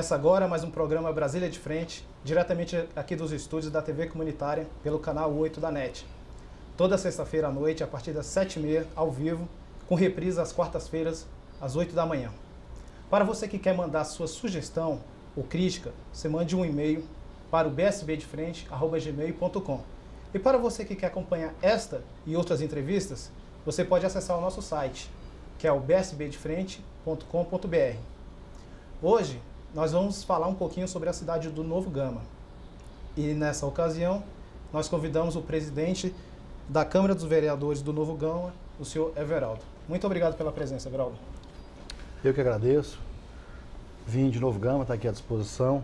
Começa agora mais um programa Brasília de Frente, diretamente aqui dos estúdios da TV Comunitária, pelo canal 8 da NET. Toda sexta-feira à noite, a partir das 7h30, ao vivo, com reprise às quartas-feiras, às 8 da manhã. Para você que quer mandar sua sugestão ou crítica, você mande um e-mail para o bsbdefrente@gmail.com. E para você que quer acompanhar esta e outras entrevistas, você pode acessar o nosso site, que é o bsbdefrente.com.br. Hoje, nós vamos falar um pouquinho sobre a cidade do Novo Gama. E nessa ocasião, nós convidamos o presidente da Câmara dos Vereadores do Novo Gama, o senhor Everaldo. Muito obrigado pela presença, Everaldo. Eu que agradeço. Vim de Novo Gama, está aqui à disposição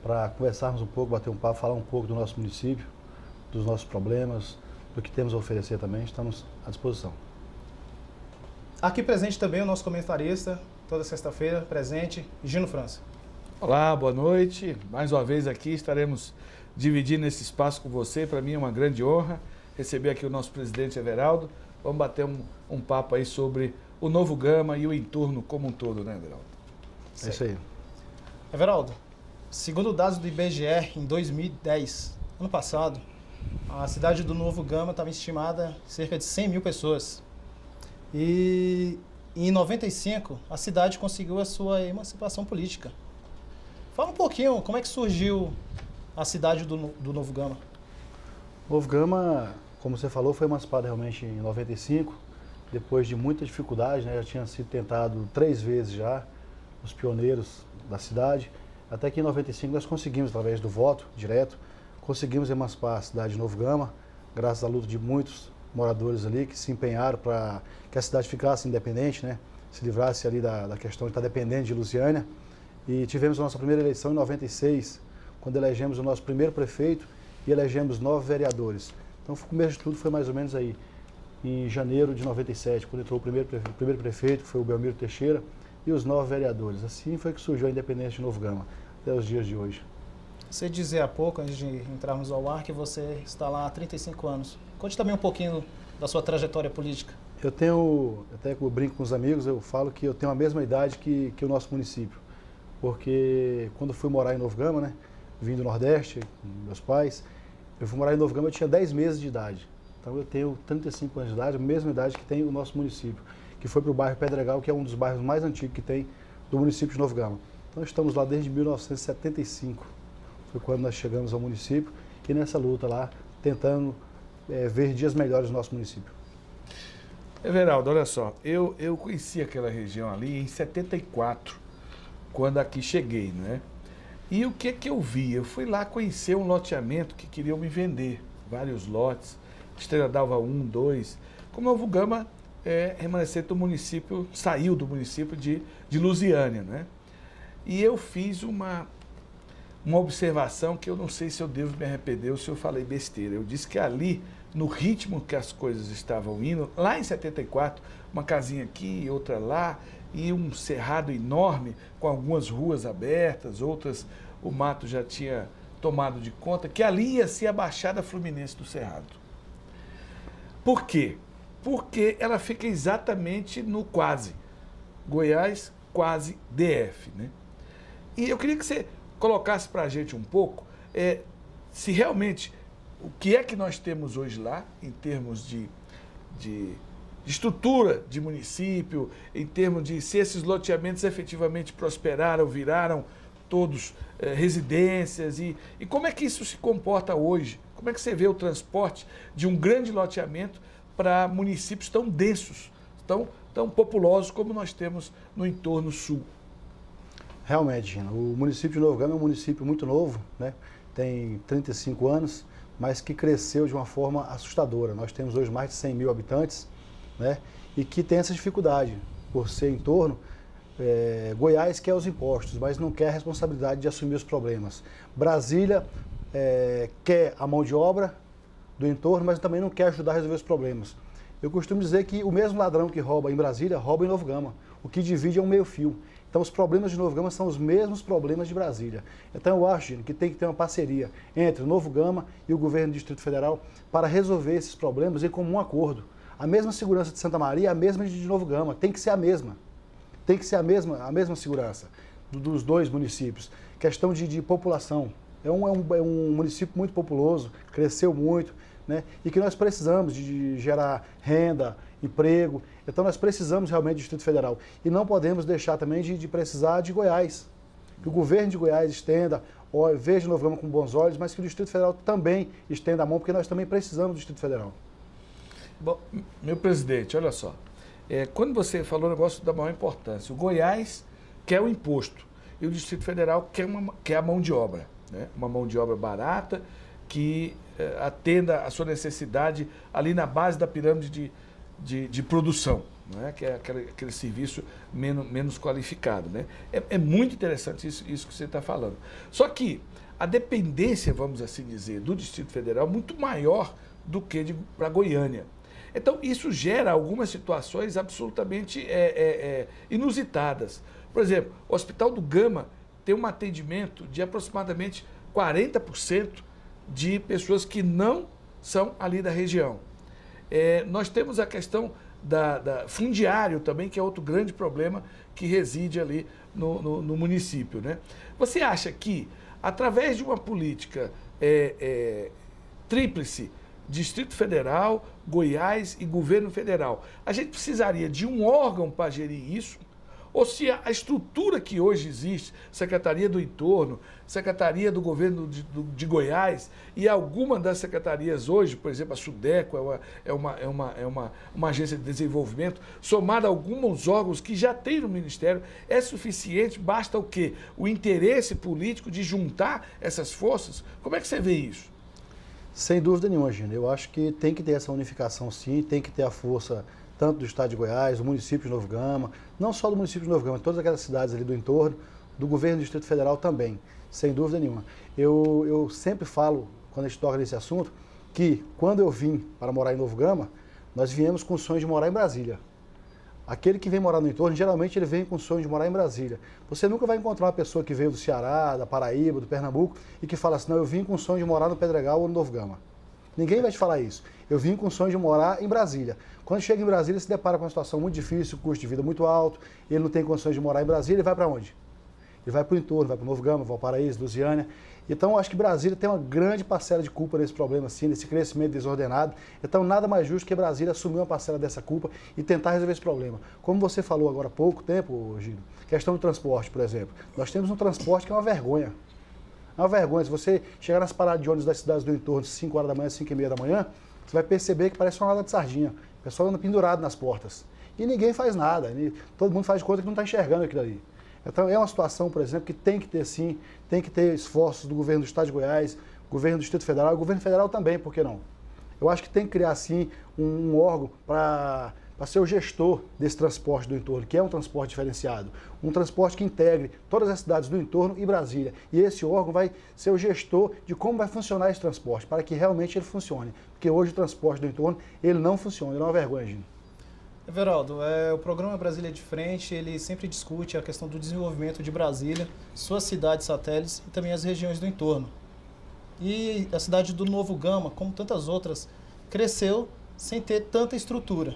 para conversarmos um pouco, bater um papo, falar um pouco do nosso município, dos nossos problemas, do que temos a oferecer também. Estamos à disposição. Aqui presente também o nosso comentarista, toda sexta-feira, presente, Gino França. Olá, boa noite. Mais uma vez aqui estaremos dividindo esse espaço com você. Para mim é uma grande honra receber aqui o nosso presidente Everaldo. Vamos bater um papo aí sobre o Novo Gama e o entorno como um todo, né, Everaldo? É isso aí. Everaldo, segundo dados do IBGE, em 2010, ano passado, a cidade do Novo Gama estava estimada em cerca de 100 mil pessoas. E em 95, a cidade conseguiu a sua emancipação política. Fala um pouquinho, como é que surgiu a cidade do Novo Gama? Novo Gama, como você falou, foi emancipado realmente em 95, depois de muita dificuldade, né? Já tinha sido tentado 3 vezes já, os pioneiros da cidade, até que em 95 nós conseguimos, através do voto direto, conseguimos emancipar a cidade de Novo Gama, graças à luta de muitos moradores ali que se empenharam para que a cidade ficasse independente, né? Se livrasse ali da questão de estar dependente de Lusiânia. E tivemos a nossa primeira eleição em 96, quando elegemos o nosso primeiro prefeito e elegemos 9 vereadores. Então, o começo de tudo foi mais ou menos aí, em janeiro de 97, quando entrou o primeiro prefeito, que foi o Belmiro Teixeira, e os 9 vereadores. Assim foi que surgiu a independência de Novo Gama, até os dias de hoje. Você dizia há pouco, antes de entrarmos ao ar, que você está lá há 35 anos. Conte também um pouquinho da sua trajetória política. Eu tenho, até que eu brinco com os amigos, eu falo que eu tenho a mesma idade que o nosso município. Porque quando fui morar em Novo Gama, né, vim do Nordeste, com meus pais, eu fui morar em Novo Gama, eu tinha 10 meses de idade. Então eu tenho 35 anos de idade, a mesma idade que tem o nosso município, que foi para o bairro Pedregal, que é um dos bairros mais antigos que tem do município de Novo Gama. Então estamos lá desde 1975, foi quando nós chegamos ao município, e nessa luta lá, tentando ver dias melhores no nosso município. Everaldo, olha só, eu conheci aquela região ali em 74, quando aqui cheguei, né? E o que eu vi? Eu fui lá conhecer um loteamento que queriam me vender, vários lotes, Estrela d'Alva 1, 2, como Novo Gama remanescente do município, saiu do município de Lusiânia, né? E eu fiz uma observação que eu não sei se eu devo me arrepender ou se eu falei besteira. Eu disse que ali, no ritmo que as coisas estavam indo, lá em 74, uma casinha aqui, outra lá, e um cerrado enorme, com algumas ruas abertas, outras o mato já tinha tomado de conta, que ali ia ser a Baixada Fluminense do Cerrado. Por quê? Porque ela fica exatamente no quase, Goiás, quase DF, né? E eu queria que você colocasse para a gente um pouco, se realmente, o que é que nós temos hoje lá, em termos de estrutura de município, em termos de se esses loteamentos efetivamente prosperaram, viraram todos residências, e como é que isso se comporta hoje? Como é que você vê o transporte de um grande loteamento para municípios tão densos, tão populosos como nós temos no entorno sul? Realmente, Gina, o município de Novo Gama é um município muito novo, né? Tem 35 anos, mas que cresceu de uma forma assustadora. Nós temos hoje mais de 100 mil habitantes, né? E que tem essa dificuldade, por ser entorno. Goiás quer os impostos, mas não quer a responsabilidade de assumir os problemas. Brasília quer a mão de obra do entorno, mas também não quer ajudar a resolver os problemas. Eu costumo dizer que o mesmo ladrão que rouba em Brasília, rouba em Novo Gama. O que divide é um meio-fio. Então, os problemas de Novo Gama são os mesmos problemas de Brasília. Então, eu acho, Gino, que tem que ter uma parceria entre o Novo Gama e o governo do Distrito Federal para resolver esses problemas em comum acordo. A mesma segurança de Santa Maria é a mesma de Novo Gama, tem que ser a mesma. Tem que ser a mesma segurança. dos dois municípios. Questão de população. É um município muito populoso, cresceu muito, né? E que nós precisamos de gerar renda, emprego. Então nós precisamos realmente do Distrito Federal. E não podemos deixar também de precisar de Goiás. Que o governo de Goiás estenda, veja Novo Gama com bons olhos, mas que o Distrito Federal também estenda a mão, porque nós também precisamos do Distrito Federal. Bom, meu presidente, olha só. Quando você falou o negócio da maior importância, o Goiás quer o imposto e o Distrito Federal quer a mão de obra, né? Uma mão de obra barata que atenda a sua necessidade ali na base da pirâmide de produção, né? Que é aquele serviço menos qualificado, né? É muito interessante isso que você está falando. Só que a dependência, vamos assim dizer, do Distrito Federal é muito maior do que para Goiânia. Então, isso gera algumas situações absolutamente inusitadas. Por exemplo, o Hospital do Gama tem um atendimento de aproximadamente 40% de pessoas que não são ali da região. Nós temos a questão da fundiário também, que é outro grande problema que reside ali no município, né? Você acha que, através de uma política tríplice, Distrito Federal, Goiás e Governo Federal, a gente precisaria de um órgão para gerir isso? Ou se a estrutura que hoje existe, Secretaria do Entorno, Secretaria do Governo de Goiás e alguma das secretarias hoje, por exemplo, a Sudeco é uma agência de desenvolvimento, somada a alguns órgãos que já tem no Ministério, é suficiente? Basta o quê? O interesse político de juntar essas forças? Como é que você vê isso? Sem dúvida nenhuma, Gino. Eu acho que tem que ter essa unificação sim, tem que ter a força tanto do Estado de Goiás, do município de Novo Gama, não só do município de Novo Gama, todas aquelas cidades ali do entorno, do governo do Distrito Federal também, sem dúvida nenhuma. Eu sempre falo, quando a gente toca nesse assunto, que quando eu vim para morar em Novo Gama, nós viemos com o sonho de morar em Brasília. Aquele que vem morar no entorno, geralmente ele vem com o sonho de morar em Brasília. Você nunca vai encontrar uma pessoa que veio do Ceará, da Paraíba, do Pernambuco e que fala assim, não, eu vim com o sonho de morar no Pedregal ou no Novo Gama. Ninguém vai te falar isso. Eu vim com o sonho de morar em Brasília. Quando chega em Brasília, se depara com uma situação muito difícil, custo de vida muito alto, ele não tem condições de morar em Brasília, ele vai para onde? Ele vai para o entorno, vai para o Novo Gama, Valparaíso, Lusiânia. Então, eu acho que Brasília tem uma grande parcela de culpa nesse problema, assim, nesse crescimento desordenado. Então, nada mais justo que Brasília assumir uma parcela dessa culpa e tentar resolver esse problema. Como você falou agora há pouco tempo, Gino, questão do transporte, por exemplo. Nós temos um transporte que é uma vergonha. É uma vergonha. Se você chegar nas paradas de ônibus das cidades do entorno, 5 horas da manhã, 5 e meia da manhã, você vai perceber que parece uma lata de sardinha. O pessoal anda pendurado nas portas. E ninguém faz nada. Todo mundo faz de conta que não está enxergando aquilo ali. Então é uma situação, por exemplo, que tem que ter sim, tem que ter esforços do governo do Estado de Goiás, governo do Distrito Federal e governo federal também, por que não? Eu acho que tem que criar sim um órgão para ser o gestor desse transporte do entorno, que é um transporte diferenciado, um transporte que integre todas as cidades do entorno e Brasília. E esse órgão vai ser o gestor de como vai funcionar esse transporte, para que realmente ele funcione. Porque hoje o transporte do entorno, ele não funciona, ele é uma vergonha, Gino. Everaldo, o programa Brasília de Frente, ele sempre discute a questão do desenvolvimento de Brasília, suas cidades satélites e também as regiões do entorno. E a cidade do Novo Gama, como tantas outras, cresceu sem ter tanta estrutura.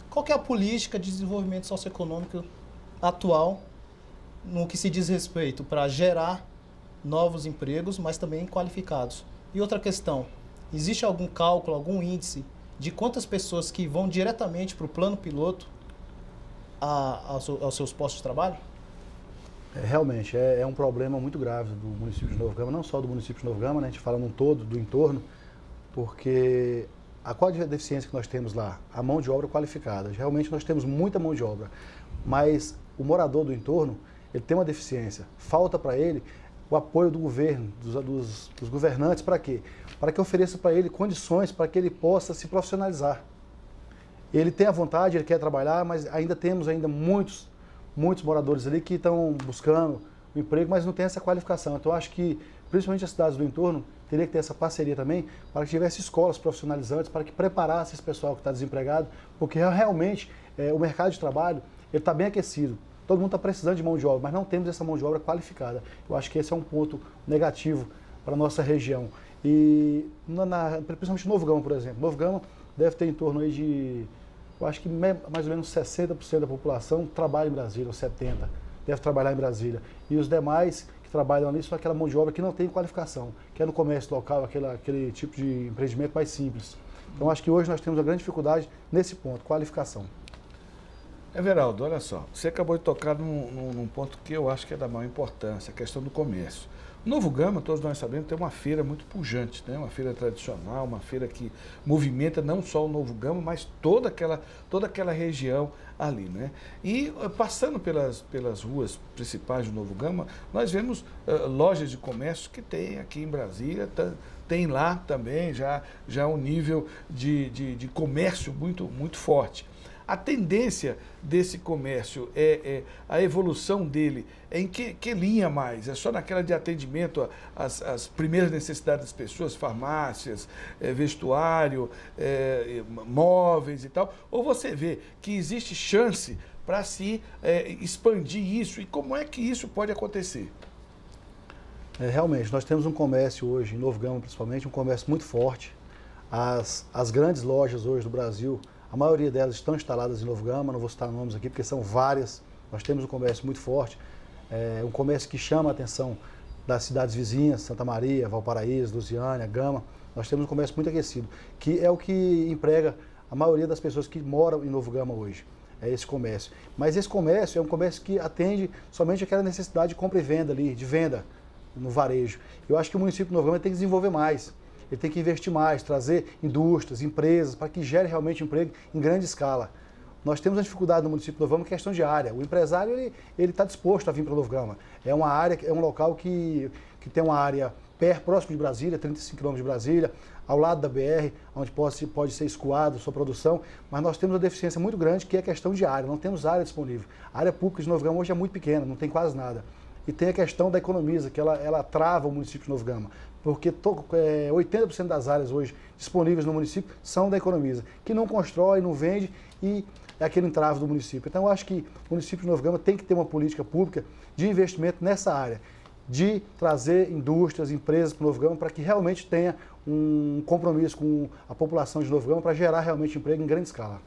Qual que é a política de desenvolvimento socioeconômico atual no que se diz respeito para gerar novos empregos, mas também qualificados? E outra questão, existe algum cálculo, algum índice de quantas pessoas que vão diretamente para o plano piloto aos seus postos de trabalho? Realmente, é um problema muito grave do município de Novo Gama, não só do município de Novo Gama, né, a gente fala num todo, do entorno, porque qual a deficiência que nós temos lá? A mão de obra qualificada. Realmente nós temos muita mão de obra, mas o morador do entorno, ele tem uma deficiência. Falta para ele o apoio do governo, dos governantes, para quê? Para que ofereça para ele condições para que ele possa se profissionalizar. Ele tem a vontade, ele quer trabalhar, mas ainda temos muitos moradores ali que estão buscando o emprego, mas não tem essa qualificação. Então, eu acho que, principalmente as cidades do entorno, teria que ter essa parceria também, para que tivesse escolas profissionalizantes, para que preparasse esse pessoal que está desempregado, porque realmente o mercado de trabalho está bem aquecido. Todo mundo está precisando de mão de obra, mas não temos essa mão de obra qualificada. Eu acho que esse é um ponto negativo para a nossa região. E, principalmente Novo Gama, por exemplo. Novo Gama deve ter em torno aí de, eu acho que mais ou menos 60% da população trabalha em Brasília, ou 70%. deve trabalhar em Brasília. E os demais que trabalham ali são aquela mão de obra que não tem qualificação, que é no comércio local, aquele tipo de empreendimento mais simples. Então, acho que hoje nós temos uma grande dificuldade nesse ponto, qualificação. Everaldo, olha só, você acabou de tocar num ponto que eu acho que é da maior importância, a questão do comércio. O Novo Gama, todos nós sabemos, tem uma feira muito pujante, né? Uma feira tradicional, uma feira que movimenta não só o Novo Gama, mas toda aquela região ali, né? E passando pelas ruas principais do Novo Gama, nós vemos lojas de comércio que tem aqui em Brasília, tem lá também já um nível de comércio muito forte. A tendência desse comércio, a evolução dele, é em que linha mais? É só naquela de atendimento às primeiras necessidades das pessoas, farmácias, vestuário, móveis e tal? Ou você vê que existe chance para se expandir isso? E como é que isso pode acontecer? Realmente, nós temos um comércio hoje, em Novo Gama principalmente, um comércio muito forte. As grandes lojas hoje do Brasil, a maioria delas estão instaladas em Novo Gama, não vou citar nomes aqui porque são várias. Nós temos um comércio muito forte, um comércio que chama a atenção das cidades vizinhas, Santa Maria, Valparaíso, Lusiânia, Gama. Nós temos um comércio muito aquecido, que é o que emprega a maioria das pessoas que moram em Novo Gama hoje. É esse comércio. Mas esse comércio é um comércio que atende somente aquela necessidade de compra e venda ali, de venda no varejo. Eu acho que o município de Novo Gama tem que desenvolver mais. Ele tem que investir mais, trazer indústrias, empresas, para que gere realmente emprego em grande escala. Nós temos uma dificuldade no município de Novo Gama, questão de área. O empresário ele está disposto a vir para Novo Gama. É uma área, é um local que tem uma área próximo de Brasília, 35 km de Brasília, ao lado da BR, onde pode ser escoado sua produção, mas nós temos uma deficiência muito grande, que é a questão de área. Não temos área disponível. A área pública de Novo Gama hoje é muito pequena, não tem quase nada. E tem a questão da economia, que ela trava o município de Novo Gama, porque 80% das áreas hoje disponíveis no município são da economia, que não constrói, não vende e é aquele entrave do município. Então, eu acho que o município de Novo Gama tem que ter uma política pública de investimento nessa área, de trazer indústrias, empresas para o Novo Gama, para que realmente tenha um compromisso com a população de Novo Gama, para gerar realmente emprego em grande escala.